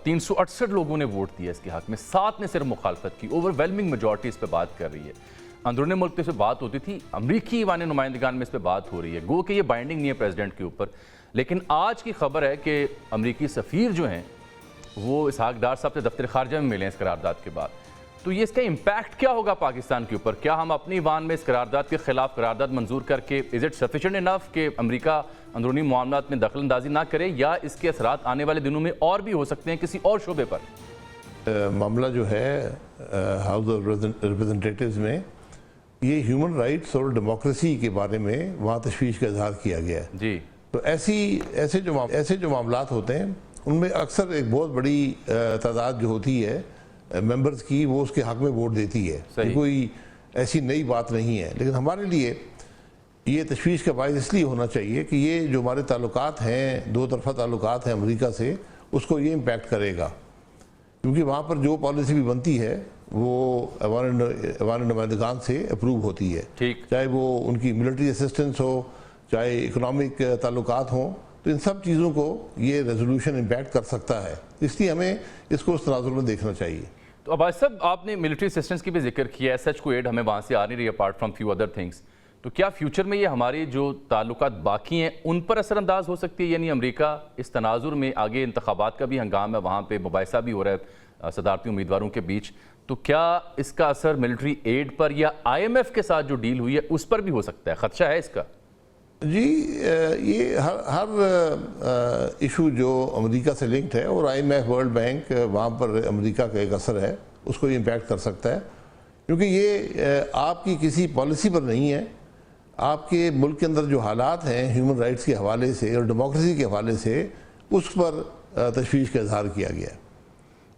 368 لوگوں نے ووٹ دیا اس کے حق میں، 7 نے صرف مخالفت کی، اوور ویلمنگ میجورٹی اس پہ بات کر رہی ہے۔ اندرون ملک تو اس پہ بات ہوتی تھی، امریکی ایوان نمائندگان میں اس پہ بات ہو رہی ہے، گو کہ یہ بائنڈنگ نہیں ہے پریزیڈنٹ کے اوپر۔ لیکن آج کی خبر ہے کہ امریکی سفیر جو ہیں وہ اسحاق ڈار صاحب سے دفتر خارجہ میں ملے ہیں اس قرارداد کے بعد۔ تو یہ اس کا امپیکٹ کیا ہوگا پاکستان کے اوپر؟ کیا ہم اپنی ایوان میں اس قرارداد کے خلاف قرارداد منظور کر کے از اٹ سفیشینٹ انف کہ امریکہ اندرونی معاملات میں دخل اندازی نہ کرے، یا اس کے اثرات آنے والے دنوں میں اور بھی ہو سکتے ہیں کسی اور شعبے پر؟ معاملہ جو ہے ہاؤس آف ریپریزنٹیٹیوز میں یہ ہیومن رائٹس اور ڈیموکریسی کے بارے میں وہاں تشویش کا اظہار کیا گیا ہے جی۔ تو ایسے جو معاملات ہوتے ہیں ان میں اکثر ایک بہت بڑی تعداد جو ہوتی ہے ممبرز کی وہ اس کے حق میں ووٹ دیتی ہے، کوئی ایسی نئی بات نہیں ہے۔ لیکن ہمارے لیے یہ تشویش کا باعث اس لیے ہونا چاہیے کہ یہ جو ہمارے تعلقات ہیں، دو طرفہ تعلقات ہیں امریکہ سے، اس کو یہ امپیکٹ کرے گا، کیونکہ وہاں پر جو پالیسی بھی بنتی ہے وہ ایوان نمائندگان سے اپروو ہوتی ہے، چاہے وہ ان کی ملٹری اسسٹنس ہو، چاہے اکنامک تعلقات ہوں، تو ان سب چیزوں کو یہ ریزولوشن امپیکٹ کر سکتا ہے، اس لیے ہمیں اس کو اس تناظر میں دیکھنا چاہیے۔ تو عباس صاحب، آپ نے ملٹری اسسٹنس کی بھی ذکر کیا ہے، سچ کو ایڈ ہمیں وہاں سے آ نہیں رہی apart from few other things, تو کیا فیوچر میں یہ ہماری جو تعلقات باقی ہیں ان پر اثر انداز ہو سکتی ہے؟ یعنی امریکہ اس تناظر میں آگے انتخابات کا بھی ہنگام ہے، وہاں پہ مباحثہ بھی ہو رہا ہے صدارتی امیدواروں کے بیچ، تو کیا اس کا اثر ملٹری ایڈ پر یا آئی ایم ایف کے ساتھ جو ڈیل ہوئی ہے اس پر بھی ہو سکتا ہے؟ خدشہ ہے اس کا؟ جی، یہ ہر ایشو جو امریکہ سے لنکڈ ہے، اور I M F, world bank, وہاں پر امریکہ کا ایک اثر ہے، اس کو یہ امپیکٹ کر سکتا ہے، کیونکہ یہ آپ کی کسی پالیسی پر نہیں ہے، آپ کے ملک کے اندر جو حالات ہیں ہیومن رائٹس کے حوالے سے اور ڈیموکریسی کے حوالے سے، اس پر تشویش کا اظہار کیا گیا ہے۔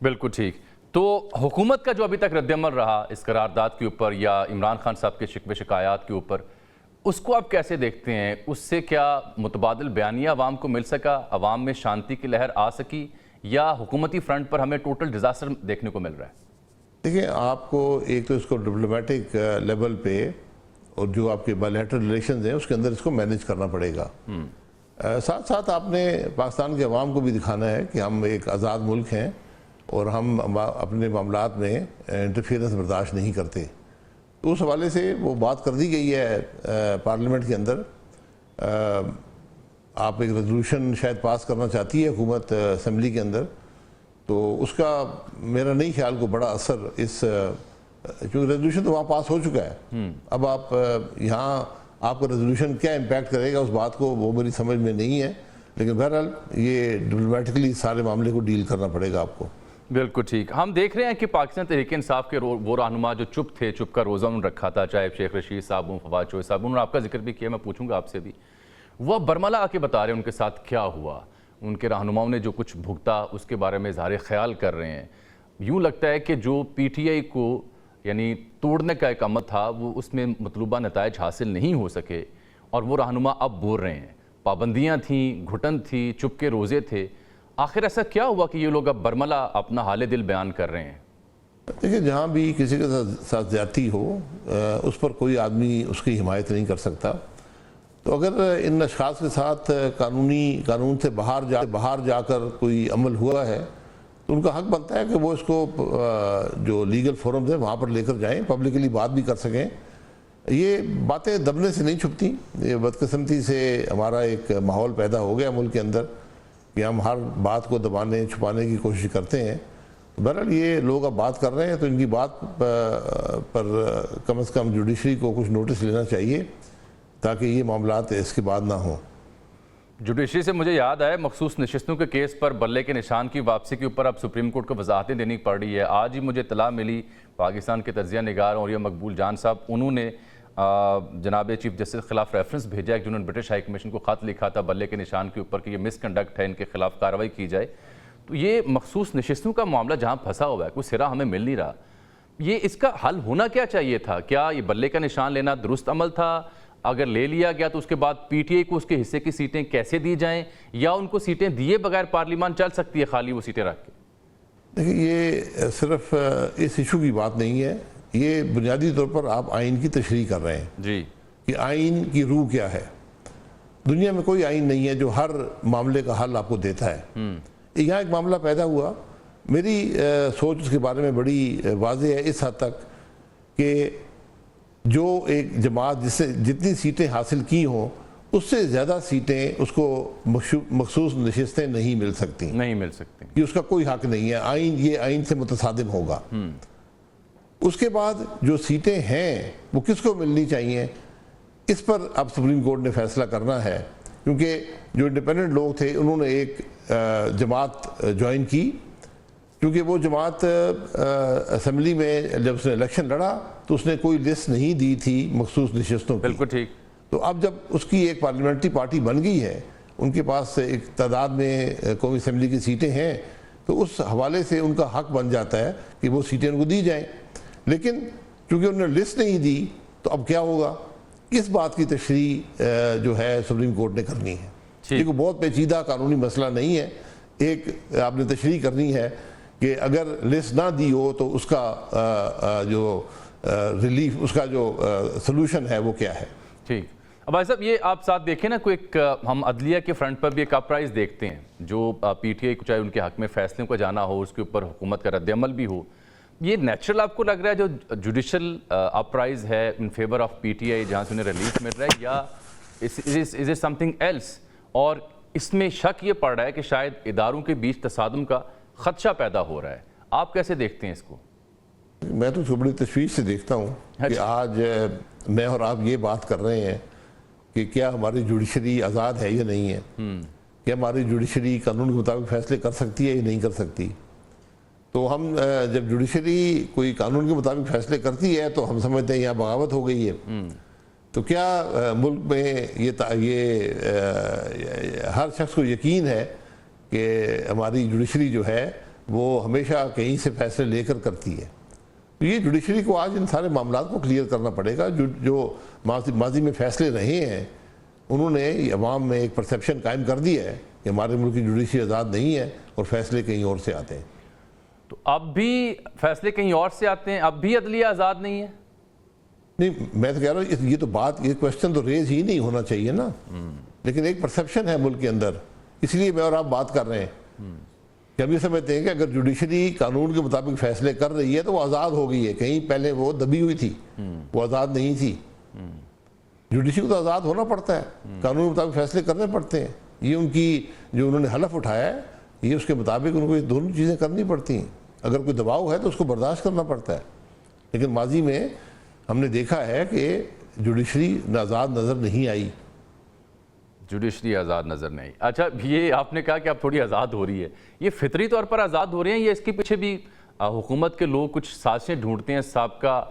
بالکل ٹھیک۔ تو حکومت کا جو ابھی تک رد عمل رہا اس قرارداد کے اوپر یا عمران خان صاحب کے شکوے شکایات کے اوپر، اس کو آپ کیسے دیکھتے ہیں؟ اس سے کیا متبادل بیانیہ عوام کو مل سکا، عوام میں شانتی کی لہر آ سکی، یا حکومتی فرنٹ پر ہمیں ٹوٹل ڈیزاسٹر دیکھنے کو مل رہا ہے؟ دیکھیں، آپ کو ایک تو اس کو ڈپلومیٹک لیول پہ اور جو آپ کے بائیلیٹرل ریلیشنز ہیں اس کے اندر اس کو مینیج کرنا پڑے گا، ساتھ ساتھ آپ نے پاکستان کے عوام کو بھی دکھانا ہے کہ ہم ایک آزاد ملک ہیں اور ہم اپنے معاملات میں انٹرفیئرنس برداشت نہیں کرتے۔ تو اس حوالے سے وہ بات کر دی گئی ہے پارلیمنٹ کے اندر، آپ ایک ریزولوشن شاید پاس کرنا چاہتی ہے حکومت اسمبلی کے اندر، تو اس کا میرا نہیں خیال کو بڑا اثر کیونکہ ریزولوشن تو وہاں پاس ہو چکا ہے، اب آپ یہاں آپ کا ریزولوشن کیا امپیکٹ کرے گا اس بات کو وہ میری سمجھ میں نہیں ہے، لیکن بہرحال یہ ڈپلومیٹکلی سارے معاملے کو ڈیل کرنا پڑے گا آپ کو۔ بالکل ٹھیک۔ ہم دیکھ رہے ہیں کہ پاکستان تحریک انصاف کے وہ رہنما جو چپ تھے، چپ کا روزہ انہوں نے رکھا تھا، چاہے شیخ رشید صاحب ہوں، فواد چوہے صاحب، انہوں نے آپ کا ذکر بھی کیا، میں پوچھوں گا آپ سے بھی، وہ برملا آ کے بتا رہے ہیں ان کے ساتھ کیا ہوا، ان کے رہنماؤں نے جو کچھ بھگتا اس کے بارے میں اظہار خیال کر رہے ہیں۔ یوں لگتا ہے کہ جو پی ٹی آئی کو یعنی توڑنے کا ایک عمل تھا وہ اس میں مطلوبہ نتائج حاصل نہیں ہو سکے، اور وہ رہنما اب بول رہے ہیں، پابندیاں تھیں، گھٹن تھی، چپ کے روزے تھے، آخر ایسا کیا ہوا کہ یہ لوگ اب برملا اپنا حال دل بیان کر رہے ہیں؟ دیکھیں، جہاں بھی کسی کے ساتھ زیادتی ہو اس پر کوئی آدمی اس کی حمایت نہیں کر سکتا، تو اگر ان اشخاص کے ساتھ قانون سے باہر جا کر کوئی عمل ہوا ہے تو ان کا حق بنتا ہے کہ وہ اس کو جو لیگل فورمز ہیں وہاں پر لے کر جائیں، پبلکلی بات بھی کر سکیں۔ یہ باتیں دبنے سے نہیں چھپتی، یہ بدقسمتی سے ہمارا ایک ماحول پیدا ہو گیا ملک کے اندر کہ ہم ہر بات کو دبانے چھپانے کی کوشش کرتے ہیں۔ بہرحال یہ لوگ اب بات کر رہے ہیں تو ان کی بات پر کم از کم جوڈیشری کو کچھ نوٹس لینا چاہیے تاکہ یہ معاملات اس کے بعد نہ ہوں۔ جوڈیشری سے مجھے یاد آئے مخصوص نشستوں کے کیس پر بلے کے نشان کی واپسی کے اوپر اب سپریم کورٹ کو وضاحتیں دینی پڑ رہی ہے۔ آج ہی مجھے اطلاع ملی، پاکستان کے تجزیہ نگار اور یہ مقبول جان صاحب، انہوں نے جناب چیف جسٹس کے خلاف ریفرنس بھیجا ہے، جنہوں نے برٹش ہائی کمیشن کو خط لکھا تھا بلے کے نشان کے اوپر کہ یہ مس کنڈکٹ ہے، ان کے خلاف کارروائی کی جائے۔ تو یہ مخصوص نشستوں کا معاملہ جہاں پھنسا ہوا ہے، کوئی سرا ہمیں مل نہیں رہا، یہ اس کا حل ہونا کیا چاہیے تھا؟ کیا یہ بلے کا نشان لینا درست عمل تھا؟ اگر لے لیا گیا تو اس کے بعد پی ٹی آئی کو اس کے حصے کی سیٹیں کیسے دی جائیں، یا ان کو سیٹیں دیے بغیر پارلیمان چل سکتی ہے خالی وہ سیٹیں رکھ کے؟ دیکھیں، یہ صرف اس ایشو کی بات نہیں ہے، یہ بنیادی طور پر آپ آئین کی تشریح کر رہے ہیں جی کہ آئین کی روح کیا ہے۔ دنیا میں کوئی آئین نہیں ہے جو ہر معاملے کا حل آپ کو دیتا ہے۔ یہاں ایک معاملہ پیدا ہوا میری سوچ اس کے بارے میں بڑی واضح ہے اس حد تک کہ جو ایک جماعت جس سے جتنی سیٹیں حاصل کی ہوں اس سے زیادہ سیٹیں اس کو مخصوص نشستیں نہیں مل سکتی، یہ اس کا کوئی حق نہیں ہے، یہ آئین سے متصادم ہوگا۔ اس کے بعد جو سیٹیں ہیں وہ کس کو ملنی چاہیے، اس پر اب سپریم کورٹ نے فیصلہ کرنا ہے، کیونکہ جو انڈیپینڈنٹ لوگ تھے انہوں نے ایک جماعت جوائن کی، کیونکہ وہ جماعت اسمبلی میں جب اس نے الیکشن لڑا تو اس نے کوئی لسٹ نہیں دی تھی مخصوص نشستوں کی۔ بالکل ٹھیک۔ تو اب جب اس کی ایک پارلیمنٹری پارٹی بن گئی ہے، ان کے پاس ایک تعداد میں قومی اسمبلی کی سیٹیں ہیں، تو اس حوالے سے ان کا حق بن جاتا ہے کہ وہ سیٹیں ان کو دی جائیں۔ لیکن چونکہ انہوں نے لسٹ نہیں دی تو اب کیا ہوگا، اس بات کی تشریح جو ہے سپریم کورٹ نے کرنی ہے۔ یہ کوئی بہت پیچیدہ قانونی مسئلہ نہیں ہے، ایک آپ نے تشریح کرنی ہے کہ اگر لسٹ نہ دی ہو تو اس کا جو ریلیف، اس کا جو سلوشن ہے وہ کیا ہے۔ ٹھیک۔ اب بھائی صاحب یہ آپ ساتھ دیکھیں نا، کوئی ایک ہم عدلیہ کے فرنٹ پر بھی ایک اپرائز دیکھتے ہیں، جو پی ٹی آئی کو چاہے ان کے حق میں فیصلوں کا جانا ہو، اس کے اوپر حکومت کا رد عمل بھی ہو، یہ نیچرل آپ کو لگ رہا ہے جو جوڈیشل اپرائز ہے in favour of P T I جہاں سے انہیں ریلیف مل رہا ہے، یا is it something else? اور اس میں شک یہ پڑ رہا ہے کہ شاید اداروں کے بیچ تصادم کا خدشہ پیدا ہو رہا ہے، آپ کیسے دیکھتے ہیں اس کو؟ میں تو اس کو بڑی تشویش سے دیکھتا ہوں کہ آج میں اور آپ یہ بات کر رہے ہیں کہ کیا ہماری جوڈیشری آزاد ہے یا نہیں ہے، کیا ہماری جوڈیشری قانون کے مطابق فیصلے کر سکتی ہے یا نہیں کر سکتی۔ تو ہم جب جوڈیشری کوئی قانون کے مطابق فیصلے کرتی ہے تو ہم سمجھتے ہیں یہاں بغاوت ہو گئی ہے۔ تو کیا ملک میں یہ ہر شخص کو یقین ہے کہ ہماری جوڈیشری جو ہے وہ ہمیشہ کہیں سے فیصلے لے کر کرتی ہے؟ تو یہ جوڈیشری کو آج ان سارے معاملات کو کلیئر کرنا پڑے گا۔ جو ماضی میں فیصلے رہے ہیں انہوں نے عوام میں ایک پرسیپشن قائم کر دی ہے کہ ہمارے ملک کی جوڈیشری آزاد نہیں ہے اور فیصلے کہیں اور سے آتے ہیں۔ تو اب بھی فیصلے کہیں اور سے آتے ہیں، اب بھی عدلیہ آزاد نہیں ہے؟ نہیں، میں تو کہہ رہا ہوں یہ کویسچن تو ریز ہی نہیں ہونا چاہیے نا، لیکن ایک پرسیپشن ہے ملک کے اندر، اس لیے میں اور آپ بات کر رہے ہیں کہ ہم یہ سمجھتے ہیں کہ اگر جوڈیشری قانون کے مطابق فیصلے کر رہی ہے تو وہ آزاد ہو گئی ہے، کہیں پہلے وہ دبی ہوئی تھی، وہ آزاد نہیں تھی۔ جوڈیشری کو تو آزاد ہونا پڑتا ہے، قانون کے مطابق فیصلے کرنے پڑتے ہیں، یہ ان کی جو انہوں نے حلف اٹھایا ہے یہ اس کے مطابق ان کو یہ دونوں چیزیں کرنی پڑتی ہیں۔ اگر کوئی دباؤ ہے تو اس کو برداشت کرنا پڑتا ہے، لیکن ماضی میں ہم نے دیکھا ہے کہ جوڈیشری آزاد نظر نہیں آئی۔ جوڈیشری آزاد نظر نہیں۔ اچھا، یہ آپ نے کہا کہ اب تھوڑی آزاد ہو رہی ہے، یہ فطری طور پر آزاد ہو رہے ہیں یا اس کے پیچھے بھی حکومت کے لوگ کچھ سازشیں ڈھونڈتے ہیں سابقہ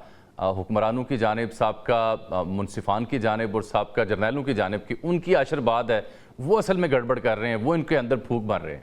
حکمرانوں کی جانب، سابقہ منصفان کی جانب اور سابقہ جرنیلوں کی جانب، کی ان کی عشر بعد ہے وہ اصل میں گڑبڑ کر رہے ہیں، وہ ان کے اندر پھونک مار رہے ہیں؟